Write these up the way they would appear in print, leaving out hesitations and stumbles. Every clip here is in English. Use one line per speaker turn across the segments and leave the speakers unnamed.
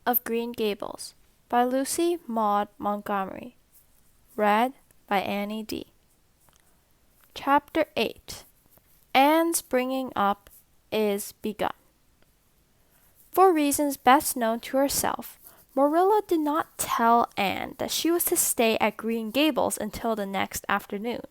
of Green Gables by Lucy Maud Montgomery. Read by Annie D. Chapter 8. Anne's bringing up is begun. For reasons best known to herself, Marilla did not tell Anne that she was to stay at Green Gables until the next afternoon.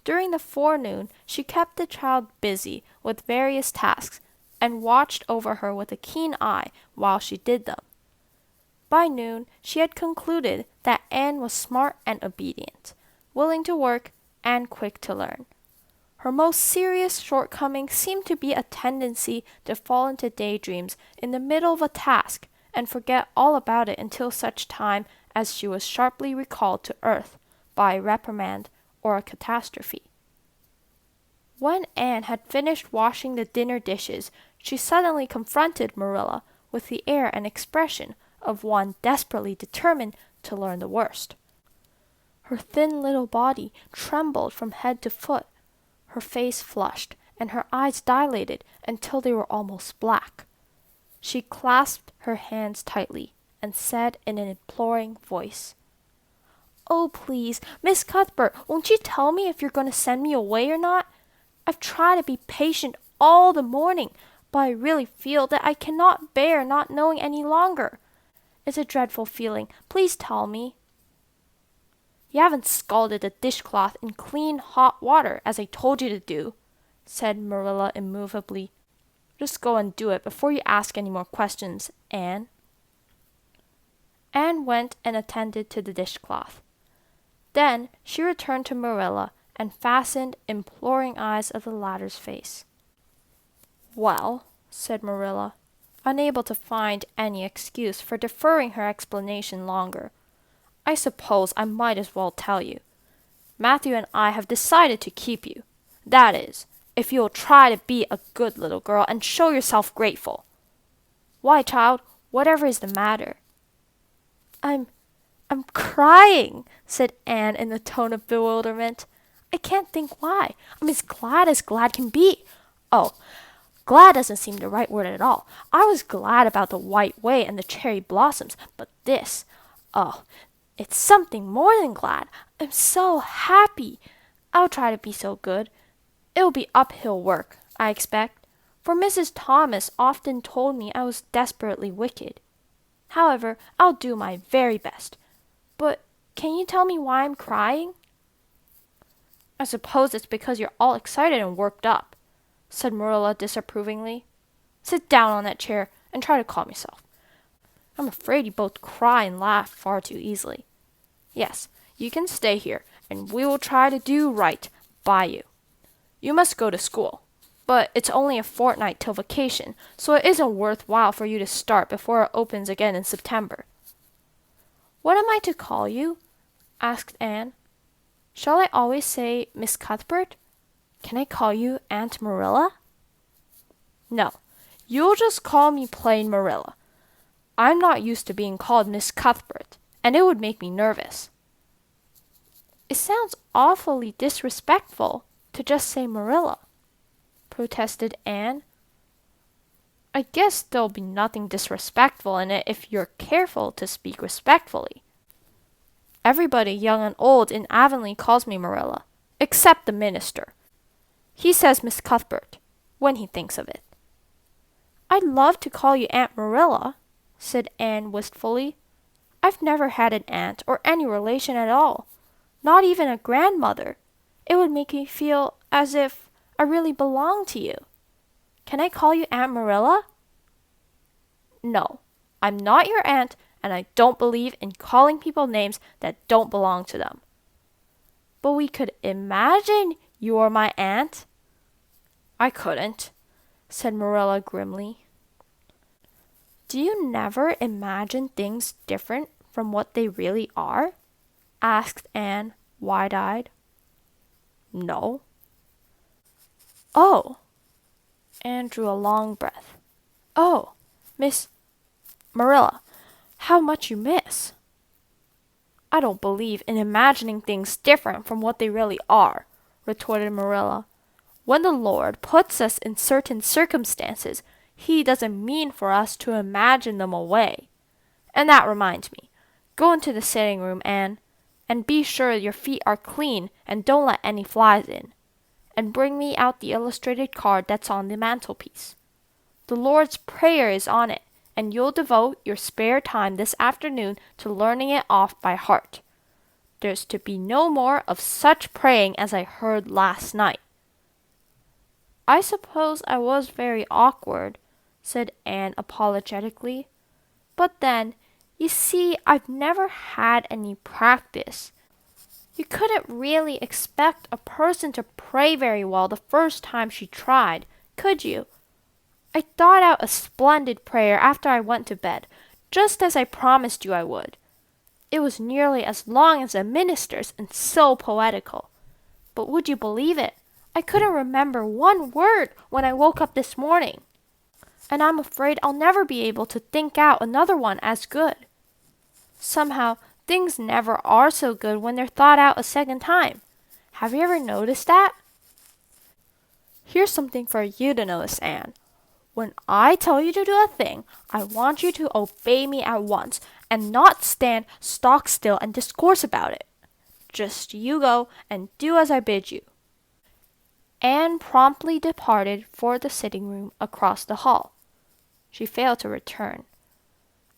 During the forenoon, she kept the child busy with various tasks and watched over her with a keen eye while she did them. By noon, she had concluded that Anne was smart and obedient, willing to work, and quick to learn. Her most serious shortcoming seemed to be a tendency to fall into daydreams in the middle of a task and forget all about it until such time as she was sharply recalled to earth by a reprimand or a catastrophe. When Anne had finished washing the dinner dishes, she suddenly confronted Marilla with the air and expression of one desperately determined to learn the worst. Her thin little body trembled from head to foot. Her face flushed, and her eyes dilated until they were almost black. She clasped her hands tightly and said in an imploring voice, "Oh, please, Miss Cuthbert, won't you tell me if you're going to send me away or not? I've tried to be patient all the morning, but I really feel that I cannot bear not knowing any longer. It's a dreadful feeling. Please tell me." "You haven't scalded the dishcloth in clean hot water, as I told you to do," said Marilla immovably. "Just go and do it before you ask any more questions, Anne." Anne went and attended to the dishcloth. Then she returned to Marilla and fastened imploring eyes on the latter's face. "Well," said Marilla, unable to find any excuse for deferring her explanation longer, "I suppose I might as well tell you. Matthew and I have decided to keep you. That is, if you'll try to be a good little girl and show yourself grateful. Why, child, whatever is the matter?" I'm crying," said Anne in a tone of bewilderment. "I can't think why. I'm as glad can be. Oh, glad doesn't seem the right word at all. I was glad about the white way and the cherry blossoms, but this, oh, it's something more than glad. I'm so happy. I'll try to be so good. It'll be uphill work, I expect, for Mrs. Thomas often told me I was desperately wicked. However, I'll do my very best. But can you tell me why I'm crying?" "I suppose it's because you're all excited and worked up," said Marilla disapprovingly. "Sit down on that chair and try to calm yourself. I'm afraid you both cry and laugh far too easily. Yes, you can stay here, and we will try to do right by you. You must go to school, but it's only a fortnight till vacation, so it isn't worthwhile for you to start before it opens again in September." "What am I to call you?" asked Anne. "Shall I always say Miss Cuthbert? Can I call you Aunt Marilla?" "No, you'll just call me plain Marilla. I'm not used to being called Miss Cuthbert, and it would make me nervous." "It sounds awfully disrespectful to just say Marilla," protested Anne. "I guess there'll be nothing disrespectful in it if you're careful to speak respectfully. Everybody, young and old, in Avonlea calls me Marilla, except the minister. He says Miss Cuthbert, when he thinks of it." "I'd love to call you Aunt Marilla," said Anne wistfully. "I've never had an aunt or any relation at all, not even a grandmother. It would make me feel as if I really belonged to you. Can I call you Aunt Marilla?" "No, I'm not your aunt, and I don't believe in calling people names that don't belong to them." "But we could imagine you're my aunt." "I couldn't," said Marilla grimly. "Do you never imagine things different from what they really are?" asked Anne, wide-eyed. "No." "Oh." Anne drew a long breath. "Oh, Miss Marilla, how much you miss." "I don't believe in imagining things different from what they really are," retorted Marilla. "When the Lord puts us in certain circumstances, He doesn't mean for us to imagine them away. And that reminds me. Go into the sitting room, Anne, and be sure your feet are clean and don't let any flies in. And bring me out the illustrated card that's on the mantelpiece. The Lord's Prayer is on it, and you'll devote your spare time this afternoon to learning it off by heart. There's to be no more of such praying as I heard last night." "I suppose I was very awkward," said Anne apologetically. "But then, you see, I've never had any practice. You couldn't really expect a person to pray very well the first time she tried, could you? I thought out a splendid prayer after I went to bed, just as I promised you I would. It was nearly as long as a minister's and so poetical. But would you believe it? I couldn't remember one word when I woke up this morning. And I'm afraid I'll never be able to think out another one as good. Somehow, things never are so good when they're thought out a second time. Have you ever noticed that?" "Here's something for you to notice, Anne. When I tell you to do a thing, I want you to obey me at once, and not stand stock still and discourse about it. Just you go and do as I bid you." Anne promptly departed for the sitting room across the hall. She failed to return.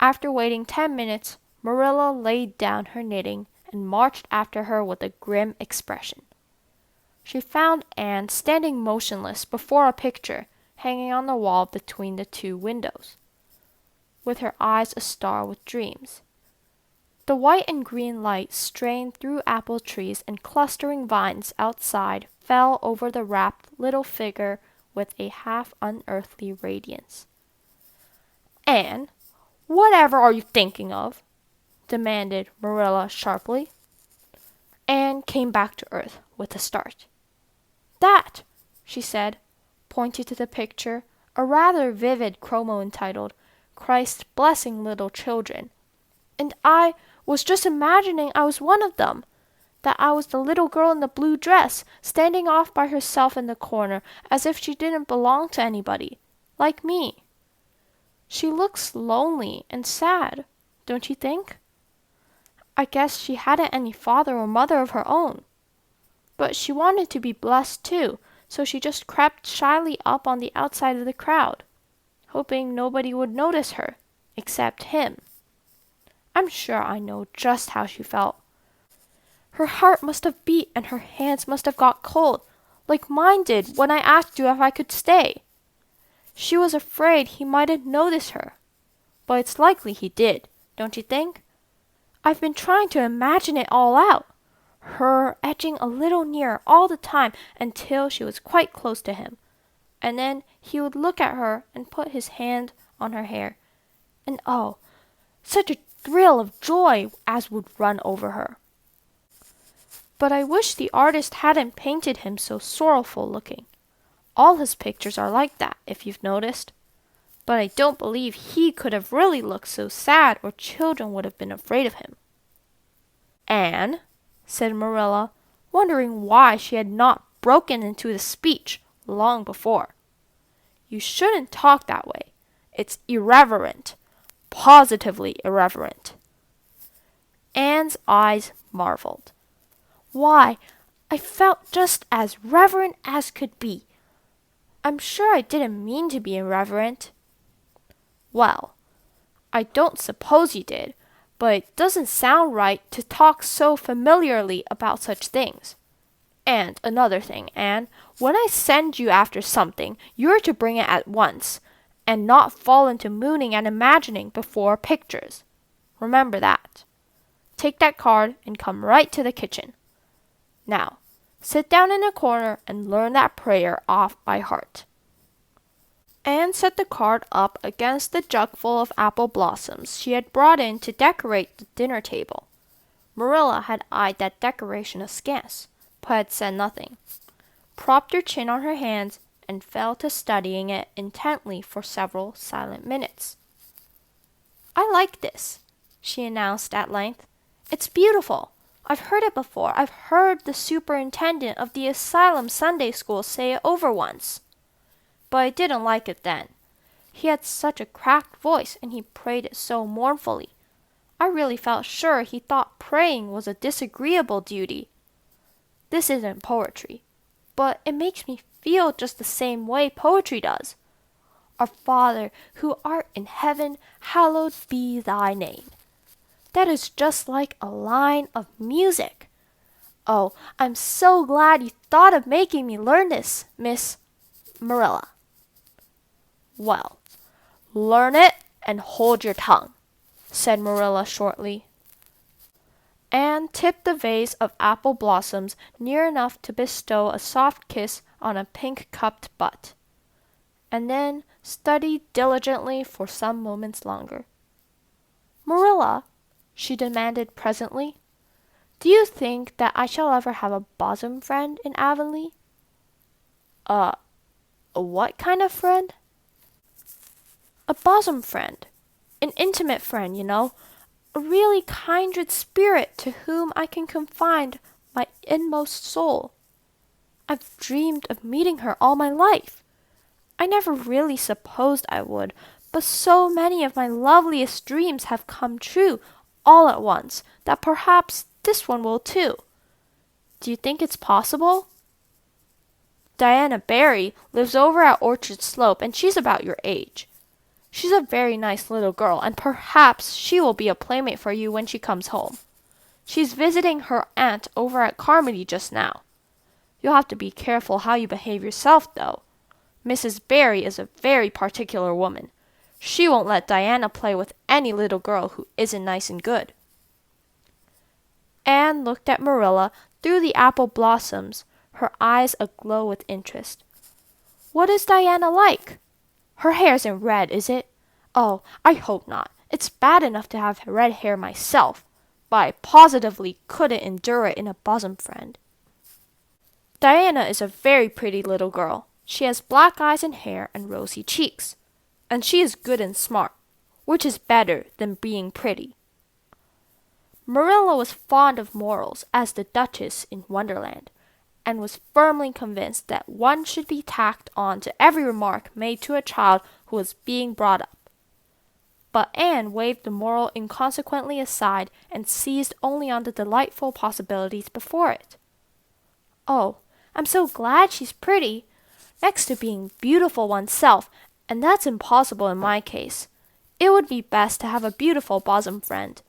After waiting 10 minutes, Marilla laid down her knitting and marched after her with a grim expression. She found Anne standing motionless before a picture hanging on the wall between the two windows, with her eyes astar with dreams. The white and green light strained through apple trees and clustering vines outside fell over the rapt little figure with a half-unearthly radiance. "Anne, whatever are you thinking of?" demanded Marilla sharply. Anne came back to earth with a start. "That," she said, pointing to the picture, a rather vivid chromo entitled, "Christ Blessing Little Children. And I was just imagining I was one of them, that I was the little girl in the blue dress, standing off by herself in the corner as if she didn't belong to anybody, like me. She looks lonely and sad, don't you think? I guess she hadn't any father or mother of her own. But she wanted to be blessed too, so she just crept shyly up on the outside of the crowd, hoping nobody would notice her, except him. I'm sure I know just how she felt. Her heart must have beat and her hands must have got cold, like mine did when I asked you if I could stay. She was afraid he mightn't notice her, but it's likely he did, don't you think? I've been trying to imagine it all out. Her edging a little nearer all the time until she was quite close to him. And then he would look at her and put his hand on her hair. And oh, such a thrill of joy as would run over her. But I wish the artist hadn't painted him so sorrowful looking. All his pictures are like that, if you've noticed. But I don't believe he could have really looked so sad or children would have been afraid of him." "Anne," said Marilla, wondering why she had not broken into the speech long before. "You shouldn't talk that way. It's irreverent. Positively irreverent." Anne's eyes marveled. "Why, I felt just as reverent as could be. I'm sure I didn't mean to be irreverent." "Well, I don't suppose you did, but it doesn't sound right to talk so familiarly about such things. And another thing, Anne, when I send you after something, you're to bring it at once, and not fall into mooning and imagining before pictures. Remember that. Take that card and come right to the kitchen. Now, sit down in a corner and learn that prayer off by heart." Anne set the card up against the jugful of apple blossoms she had brought in to decorate the dinner table. Marilla had eyed that decoration askance, but had said nothing, propped her chin on her hands, and fell to studying it intently for several silent minutes. "I like this," she announced at length. "It's beautiful. I've heard it before. I've heard the superintendent of the asylum Sunday school say it over once. But I didn't like it then. He had such a cracked voice and he prayed it so mournfully. I really felt sure he thought praying was a disagreeable duty. This isn't poetry, but it makes me feel just the same way poetry does. Our Father, who art in heaven, hallowed be thy name. That is just like a line of music. Oh, I'm so glad you thought of making me learn this, Miss Marilla. Well, learn it and hold your tongue, said Marilla shortly. Anne tipped the vase of apple blossoms near enough to bestow a soft kiss on a pink-cupped butt, and then studied diligently for some moments longer. Marilla, she demanded presently, do you think that I shall ever have a bosom friend in Avonlea? What kind of friend? A bosom friend. An intimate friend, you know. A really kindred spirit to whom I can confide my inmost soul. I've dreamed of meeting her all my life. I never really supposed I would, but so many of my loveliest dreams have come true all at once that perhaps this one will too. Do you think it's possible? Diana Barry lives over at Orchard Slope, and she's about your age. She's a very nice little girl, and perhaps she will be a playmate for you when she comes home. She's visiting her aunt over at Carmody just now. You'll have to be careful how you behave yourself, though. Mrs. Barry is a very particular woman. She won't let Diana play with any little girl who isn't nice and good. Anne looked at Marilla through the apple blossoms, her eyes aglow with interest. What is Diana like? Her hair isn't red, is it? Oh, I hope not. It's bad enough to have red hair myself, but I positively couldn't endure it in a bosom friend. Diana is a very pretty little girl. She has black eyes and hair and rosy cheeks, and she is good and smart, which is better than being pretty. Marilla was fond of morals as the Duchess in Wonderland, and was firmly convinced that one should be tacked on to every remark made to a child who was being brought up. But Anne waved the moral inconsequently aside and seized only on the delightful possibilities before it. Oh, I'm so glad she's pretty, next to being beautiful oneself, and that's impossible in my case. It would be best to have a beautiful bosom friend.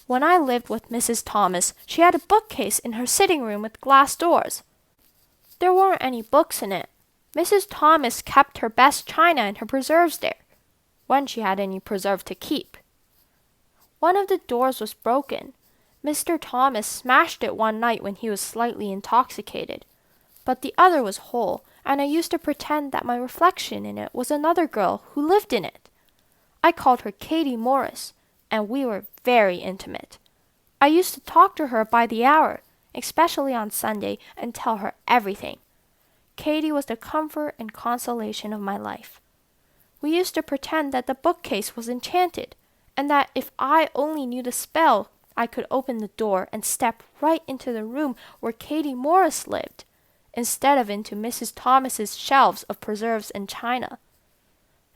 When I lived with Mrs. Thomas, she had a bookcase in her sitting room with glass doors. There weren't any books in it. Mrs. Thomas kept her best china and her preserves there, when she had any preserve to keep. One of the doors was broken. Mr. Thomas smashed it one night when he was slightly intoxicated, but the other was whole, and I used to pretend that my reflection in it was another girl who lived in it. I called her Katie Morris, and we were very intimate. I used to talk to her by the hour, especially on Sunday, and tell her everything. Katie was the comfort and consolation of my life. We used to pretend that the bookcase was enchanted, and that if I only knew the spell, I could open the door and step right into the room where Katie Morris lived, instead of into Mrs. Thomas's shelves of preserves and china.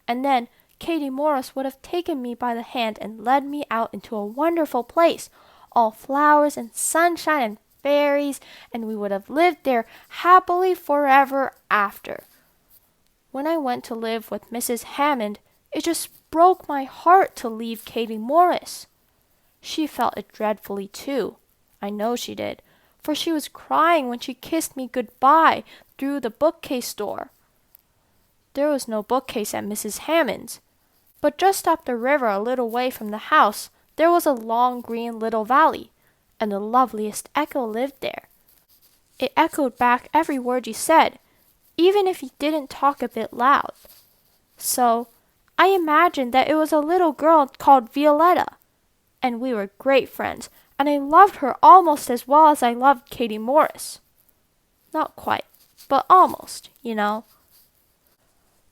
And then Katie Morris would have taken me by the hand and led me out into a wonderful place, all flowers and sunshine and fairies, and we would have lived there happily forever after. When I went to live with Mrs. Hammond, it just broke my heart to leave Katie Morris. She felt it dreadfully too. I know she did, for she was crying when she kissed me good-bye through the bookcase door. There was no bookcase at Mrs. Hammond's, but just up the river a little way from the house there was a long green little valley, and the loveliest echo lived there. It echoed back every word you said, even if you didn't talk a bit loud. So I imagined that it was a little girl called Violetta, and we were great friends, and I loved her almost as well as I loved Katie Morris. Not quite, but almost, you know.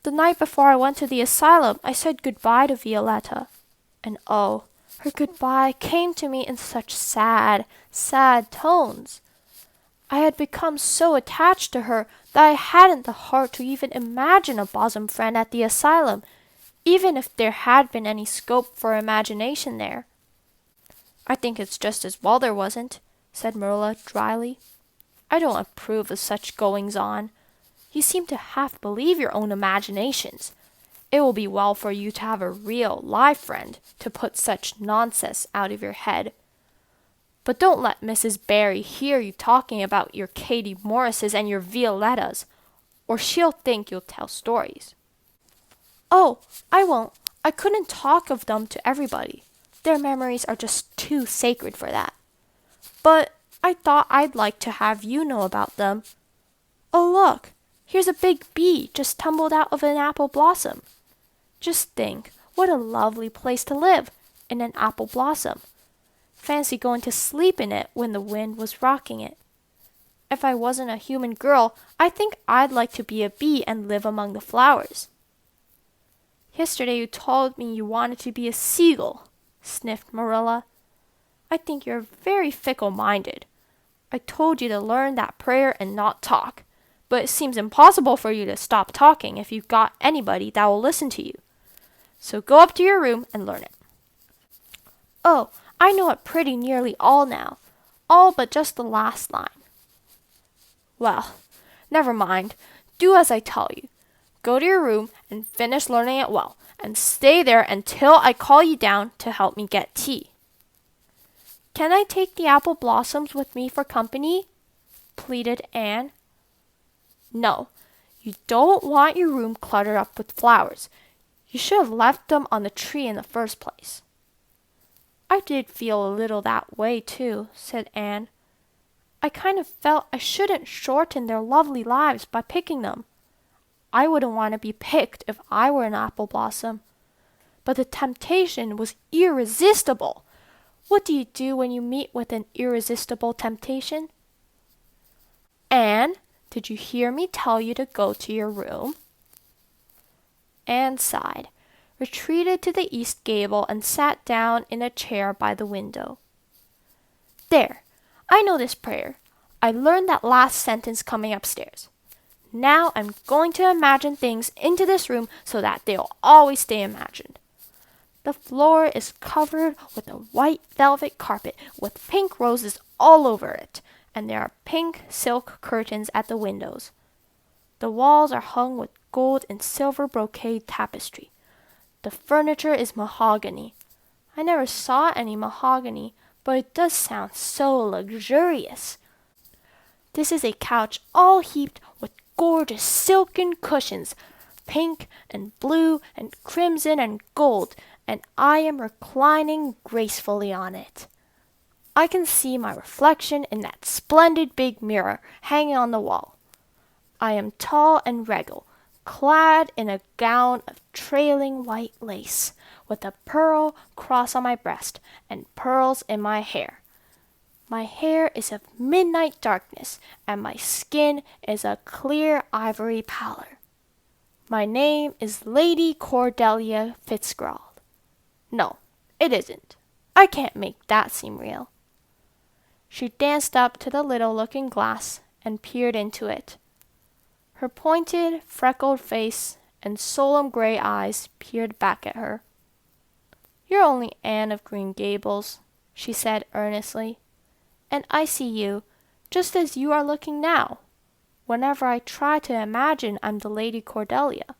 The night before I went to the asylum, I said goodbye to Violetta, and oh, her goodbye came to me in such sad, sad tones. I had become so attached to her that I hadn't the heart to even imagine a bosom friend at the asylum, even if there had been any scope for imagination there. I think it's just as well there wasn't, said Marilla dryly. I don't approve of such goings-on. You seem to half believe your own imaginations. It will be well for you to have a real, live friend to put such nonsense out of your head. But don't let Mrs. Barry hear you talking about your Katie Morrises and your Violettas, or she'll think you'll tell stories. Oh, I won't. I couldn't talk of them to everybody. Their memories are just too sacred for that. But I thought I'd like to have you know about them. Oh, look, here's a big bee just tumbled out of an apple blossom. Just think, what a lovely place to live, in an apple blossom. Fancy going to sleep in it when the wind was rocking it. If I wasn't a human girl, I think I'd like to be a bee and live among the flowers. Yesterday you told me you wanted to be a seagull, sniffed Marilla. I think you're very fickle-minded. I told you to learn that prayer and not talk, but it seems impossible for you to stop talking if you've got anybody that will listen to you. So go up to your room and learn it. Oh, I know it pretty nearly all now, all but just the last line. Well, never mind. Do as I tell you. Go to your room and finish learning it well, and stay there until I call you down to help me get tea. Can I take the apple blossoms with me for company? Pleaded Anne. No, you don't want your room cluttered up with flowers. You should have left them on the tree in the first place. I did feel a little that way, too, said Anne. I kind of felt I shouldn't shorten their lovely lives by picking them. I wouldn't want to be picked if I were an apple blossom. But the temptation was irresistible. What do you do when you meet with an irresistible temptation? Anne, did you hear me tell you to go to your room? Anne sighed, retreated to the east gable, and sat down in a chair by the window. There, I know this prayer. I learned that last sentence coming upstairs. Now I'm going to imagine things into this room so that they'll always stay imagined. The floor is covered with a white velvet carpet with pink roses all over it, and there are pink silk curtains at the windows. The walls are hung with gold and silver brocade tapestry. The furniture is mahogany. I never saw any mahogany, but it does sound so luxurious. This is a couch all heaped with gorgeous silken cushions, pink and blue and crimson and gold, and I am reclining gracefully on it. I can see my reflection in that splendid big mirror hanging on the wall. I am tall and regal, clad in a gown of trailing white lace, with a pearl cross on my breast and pearls in my hair. My hair is of midnight darkness, and my skin is a clear ivory pallor. My name is Lady Cordelia Fitzgerald. No, it isn't. I can't make that seem real. She danced up to the little looking-glass and peered into it. Her pointed, freckled face and solemn gray eyes peered back at her. You're only Anne of Green Gables, she said earnestly, and I see you, just as you are looking now, whenever I try to imagine I'm the Lady Cordelia.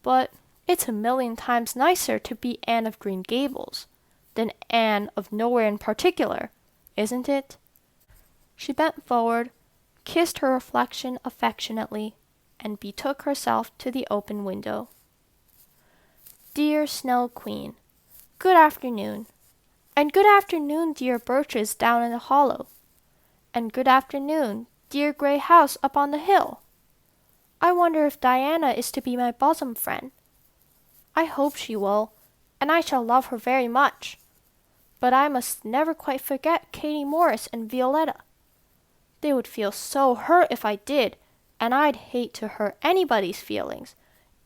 But it's a million times nicer to be Anne of Green Gables than Anne of nowhere in particular, isn't it? She bent forward, kissed her reflection affectionately, and betook herself to the open window. Dear Snow Queen, good afternoon. And good afternoon, dear birches down in the hollow. And good afternoon, dear gray house up on the hill. I wonder if Diana is to be my bosom friend. I hope she will, and I shall love her very much. But I must never quite forget Katie Morris and Violetta. They would feel so hurt if I did, and I'd hate to hurt anybody's feelings,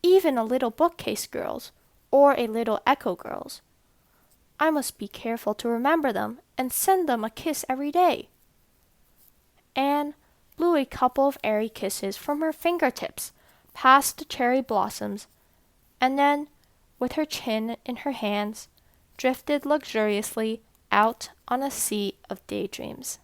even a little bookcase girl's or a little echo girl's. I must be careful to remember them and send them a kiss every day. Anne blew a couple of airy kisses from her fingertips past the cherry blossoms, and then, with her chin in her hands, drifted luxuriously out on a sea of daydreams.